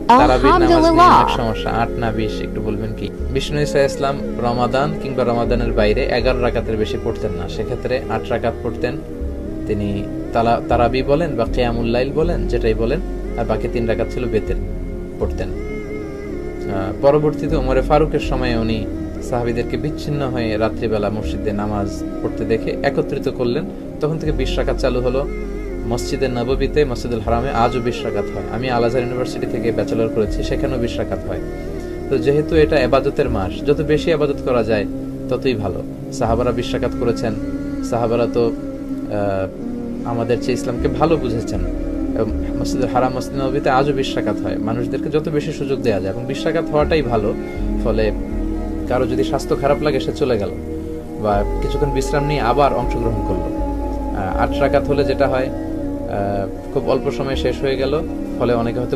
তারাবির নামাজ নিয়ে আলহামদুলিল্লাহ। অনেক সমস্যা, 8 না 20 একটু বলবেন কি? বিষ্ণু ইসা ইসলাম রমাদান কিংবা রমাদানের বাইরে 11 রাকাতের বেশি পড়তেন না, সেক্ষেত্রে 8 রাকাত পড়তেন তিনি। তারাবি বলেন বা কিয়ামুল লাইল বলেন, যেটাই বলেন, আর বাকি 3 রাকাত ছিল বেতের পড়তেন। পরবর্তীতে ওমরে ফারুকের সময়ে উনি সাহাবীদেরকে বিচ্ছিন্ন হয়ে রাত্রিবেলা মসজিদে নামাজ পড়তে দেখে একত্রিত করলেন, তখন থেকে 20 রাকাত চালু হলো। মসজিদে নববীতে, মসজিদুল হারামে আজও 20 রাকাত হয়। আমি আল আজহার ইউনিভার্সিটি থেকে ব্যাচেলর করেছি, সেখানেও 20 রাকাত হয়। তো যেহেতু এটা ইবাদতের মাস, যত বেশি ইবাদত করা যায় ততই ভালো। সাহাবারা 20 রাকাত করেছেন। সাহাবারা তো আমাদের চেয়ে ইসলামকে ভালো বুঝেছেন। মসজিদুল হারাম, মসজিদ নববীতে আজও 20 রাকাত হয়। মানুষদেরকে যত বেশি সুযোগ দেওয়া যায়, এবং 20 রাকাত হওয়াটাই ভালো। ফলে কারো যদি স্বাস্থ্য খারাপ লাগে, সে চলে গেল বা কিছুক্ষণ বিশ্রাম নিয়ে আবার অংশগ্রহণ করলো। 8 রাকাত হলে যেটা হয়, খুব অল্প সময়ে শেষ হয়ে গেল, ফলে অনেকে হয়তো